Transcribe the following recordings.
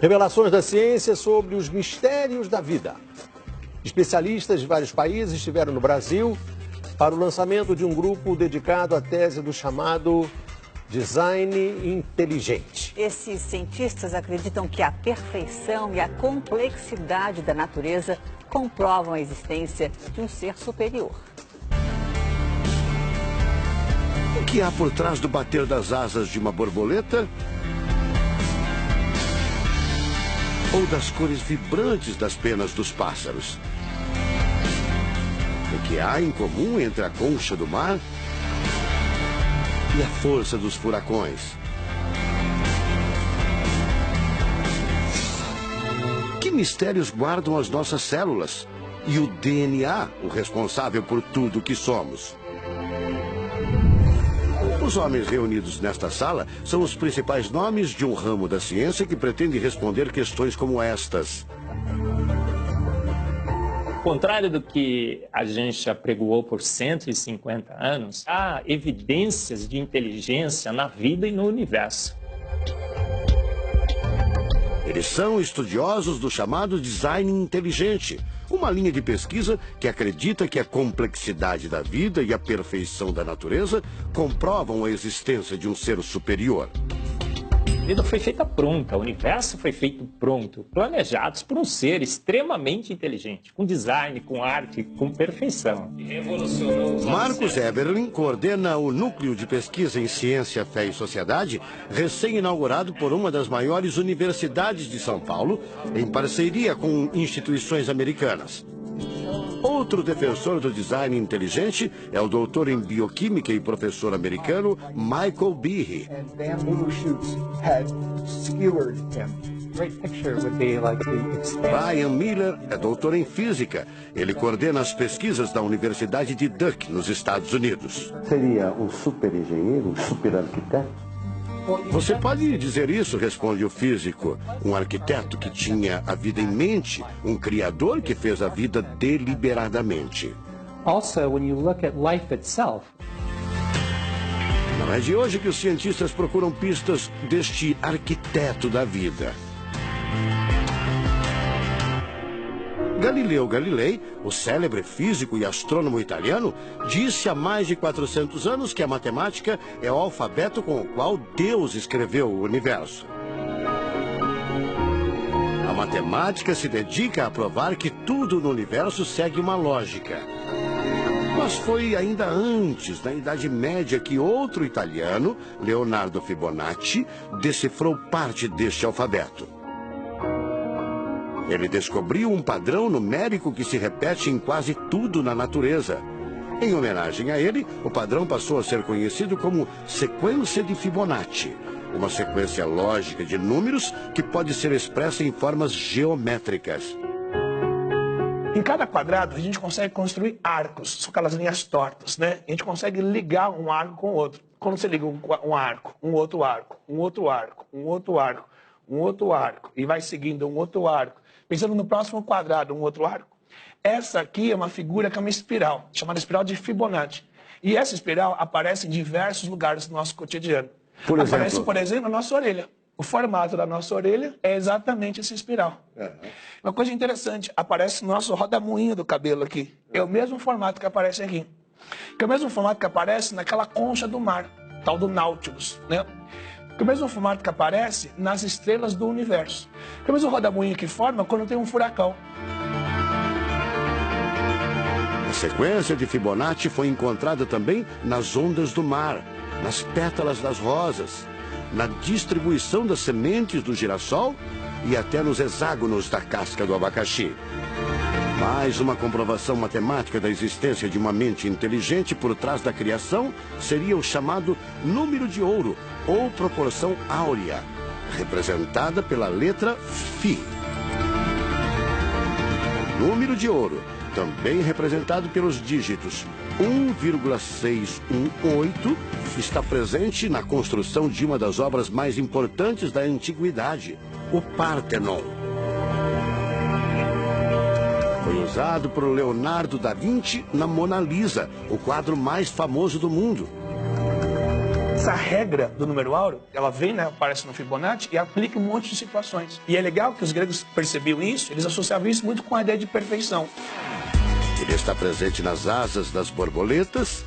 Revelações da ciência sobre os mistérios da vida. Especialistas de vários países estiveram no Brasil para o lançamento de um grupo dedicado à tese do chamado design inteligente. Esses cientistas acreditam que a perfeição e a complexidade da natureza comprovam a existência de um ser superior. O que há por trás do bater das asas de uma borboleta? Ou das cores vibrantes das penas dos pássaros? O que há em comum entre a concha do mar e a força dos furacões? Que mistérios guardam as nossas células e o DNA, o responsável por tudo o que somos? Os homens reunidos nesta sala são os principais nomes de um ramo da ciência que pretende responder questões como estas. Ao contrário do que a gente apregoou por 150 anos, há evidências de inteligência na vida e no universo. Eles são estudiosos do chamado design inteligente, uma linha de pesquisa que acredita que a complexidade da vida e a perfeição da natureza comprovam a existência de um ser superior. A vida foi feita pronta, o universo foi feito pronto, planejados por um ser extremamente inteligente, com design, com arte, com perfeição. Marcos Eberlin coordena o Núcleo de Pesquisa em Ciência, Fé e Sociedade, recém-inaugurado por uma das maiores universidades de São Paulo, em parceria com instituições americanas. Outro defensor do design inteligente é o doutor em bioquímica e professor americano Michael Behe. Brian Miller é doutor em física. Ele coordena as pesquisas da Universidade de Duke, nos Estados Unidos. Seria um super engenheiro, um super arquiteto? Você pode dizer isso, responde o físico. Um arquiteto que tinha a vida em mente, um criador que fez a vida deliberadamente. Also, when you look at life itself, não é de hoje que os cientistas procuram pistas deste arquiteto da vida. Galileu Galilei, o célebre físico e astrônomo italiano, disse há mais de 400 anos que a matemática é o alfabeto com o qual Deus escreveu o universo. A matemática se dedica a provar que tudo no universo segue uma lógica. Mas foi ainda antes, na Idade Média, que outro italiano, Leonardo Fibonacci, decifrou parte deste alfabeto. Ele descobriu um padrão numérico que se repete em quase tudo na natureza. Em homenagem a ele, o padrão passou a ser conhecido como sequência de Fibonacci, uma sequência lógica de números que pode ser expressa em formas geométricas. Em cada quadrado, a gente consegue construir arcos, são aquelas linhas tortas, né? A gente consegue ligar um arco com o outro. Quando você liga um arco, um outro arco, um outro arco, um outro arco, um outro arco, e vai seguindo um outro arco, pensando no próximo quadrado, um outro arco. Essa aqui é uma figura que é uma espiral, chamada espiral de Fibonacci. E essa espiral aparece em diversos lugares do nosso cotidiano. Aparece, por exemplo, na nossa orelha. O formato da nossa orelha é exatamente essa espiral. Uma coisa interessante, aparece no nosso rodamuinho do cabelo aqui. É o mesmo formato que aparece aqui. Que é o mesmo formato que aparece naquela concha do mar, tal do Nautilus, né? Que é o mesmo formato que aparece nas estrelas do universo. Que é o mesmo rodamuinho que forma quando tem um furacão. A sequência de Fibonacci foi encontrada também nas ondas do mar, nas pétalas das rosas, na distribuição das sementes do girassol e até nos hexágonos da casca do abacaxi. Mais uma comprovação matemática da existência de uma mente inteligente por trás da criação seria o chamado número de ouro, ou proporção áurea, representada pela letra Φ. O número de ouro, também representado pelos dígitos 1,618, está presente na construção de uma das obras mais importantes da antiguidade, o Partenon. Foi usado por Leonardo da Vinci na Mona Lisa, o quadro mais famoso do mundo. Essa regra do número áureo, ela vem, né, aparece no Fibonacci e aplica um monte de situações. E é legal que os gregos percebiam isso, eles associavam isso muito com a ideia de perfeição. Ele está presente nas asas das borboletas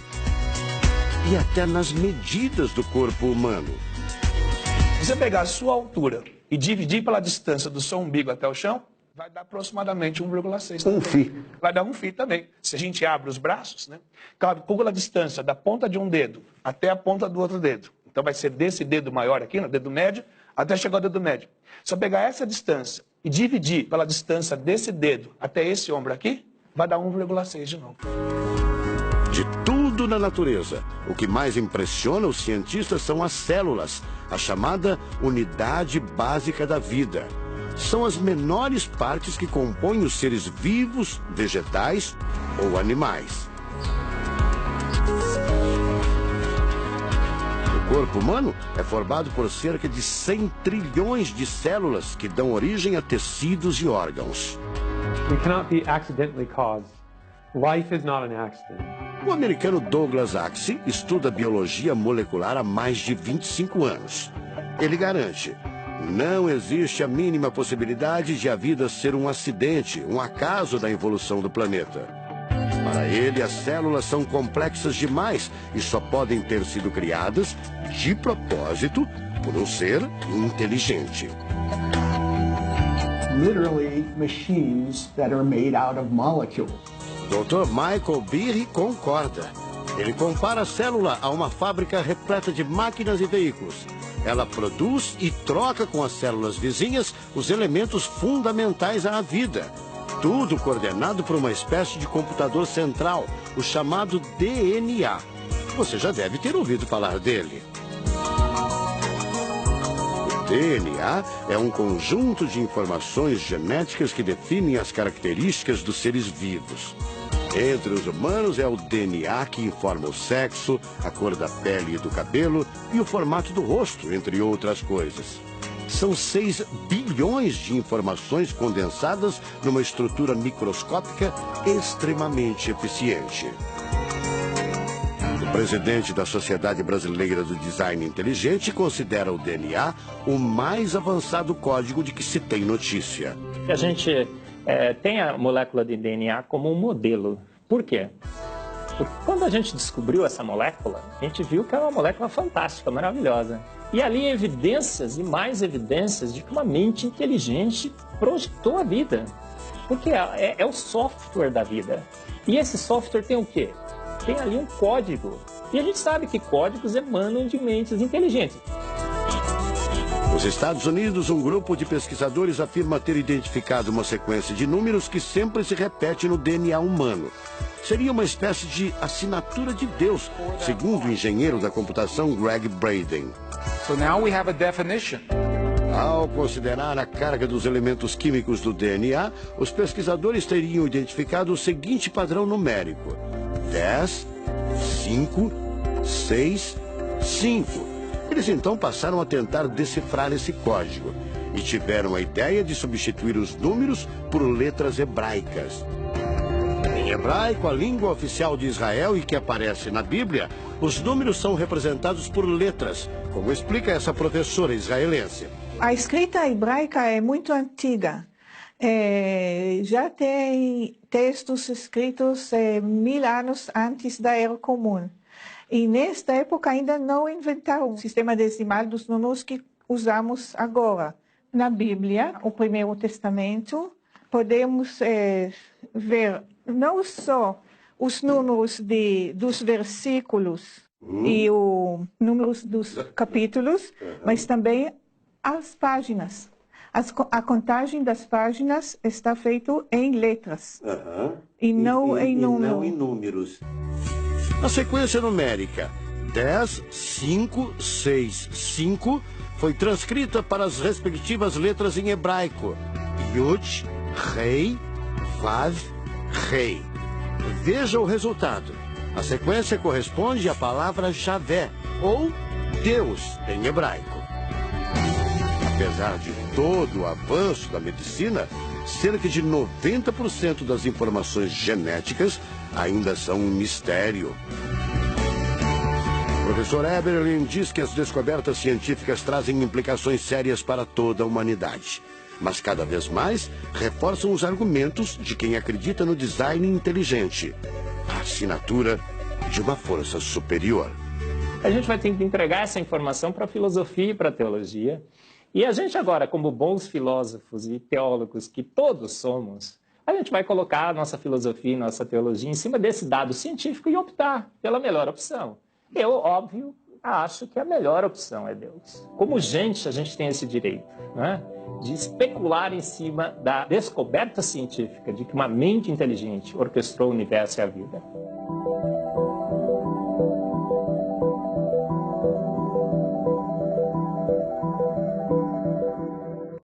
e até nas medidas do corpo humano. Se você pegar a sua altura e dividir pela distância do seu umbigo até o chão, vai dar aproximadamente 1,6. Um φ. Vai dar 1 φ também. Se a gente abre os braços, né, calcula a distância da ponta de um dedo até a ponta do outro dedo. Então vai ser desse dedo maior aqui, no dedo médio, até chegar ao dedo médio. Se eu pegar essa distância e dividir pela distância desse dedo até esse ombro aqui, vai dar 1,6 de novo. De tudo na natureza, o que mais impressiona os cientistas são as células, a chamada unidade básica da vida. São as menores partes que compõem os seres vivos, vegetais ou animais. O corpo humano é formado por cerca de 100 trilhões de células que dão origem a tecidos e órgãos. We cannot be accidentally caused. Life is not an accident. O americano Douglas Axie estuda biologia molecular há mais de 25 anos. Ele garante: não existe a mínima possibilidade de a vida ser um acidente, um acaso da evolução do planeta. Para ele, as células são complexas demais e só podem ter sido criadas de propósito por um ser inteligente. Literally machines that are made out of molecules. Dr. Michael Behe concorda. Ele compara a célula a uma fábrica repleta de máquinas e veículos. Ela produz e troca com as células vizinhas os elementos fundamentais à vida. Tudo coordenado por uma espécie de computador central, o chamado DNA. Você já deve ter ouvido falar dele. O DNA é um conjunto de informações genéticas que definem as características dos seres vivos. Entre os humanos é o DNA que informa o sexo, a cor da pele e do cabelo e o formato do rosto, entre outras coisas. São 6 bilhões de informações condensadas numa estrutura microscópica extremamente eficiente. O presidente da Sociedade Brasileira do Design Inteligente considera o DNA o mais avançado código de que se tem notícia. A gente tem a molécula de DNA como um modelo. Por quê? Porque quando a gente descobriu essa molécula, a gente viu que é uma molécula fantástica, maravilhosa. E ali evidências e mais evidências de que uma mente inteligente projetou a vida. Porque é o software da vida. E esse software tem o quê? Tem ali um código. E a gente sabe que códigos emanam de mentes inteligentes. Nos Estados Unidos, um grupo de pesquisadores afirma ter identificado uma sequência de números que sempre se repete no DNA humano. Seria uma espécie de assinatura de Deus, segundo o engenheiro da computação Greg Braden. So now we have a definition. Ao considerar a carga dos elementos químicos do DNA, os pesquisadores teriam identificado o seguinte padrão numérico: 10, 5, 6, 5. Eles então passaram a tentar decifrar esse código e tiveram a ideia de substituir os números por letras hebraicas. Em hebraico, a língua oficial de Israel e que aparece na Bíblia, os números são representados por letras, como explica essa professora israelense. A escrita hebraica é muito antiga. Já tem textos escritos 1000 anos antes da Era Comum. E nesta época ainda não inventaram o sistema decimal dos números que usamos agora. Na Bíblia, o Primeiro Testamento, podemos ver não só os números dos versículos e os números dos capítulos, mas também as páginas. A contagem das páginas está feita em letras e não em números. A sequência numérica 10, 5, 6, 5 foi transcrita para as respectivas letras em hebraico: Yud, Rei, Vav, Rei. Veja o resultado. A sequência corresponde à palavra Javé, ou Deus em hebraico. Apesar de todo o avanço da medicina, cerca de 90% das informações genéticas ainda são um mistério. O professor Eberlin diz que as descobertas científicas trazem implicações sérias para toda a humanidade. Mas cada vez mais reforçam os argumentos de quem acredita no design inteligente, a assinatura de uma força superior. A gente vai ter que entregar essa informação para a filosofia e para a teologia. E a gente agora, como bons filósofos e teólogos que todos somos, a gente vai colocar a nossa filosofia e nossa teologia em cima desse dado científico e optar pela melhor opção. Eu, óbvio, acho que a melhor opção é Deus. Como gente, a gente tem esse direito, né, de especular em cima da descoberta científica de que uma mente inteligente orquestrou o universo e a vida.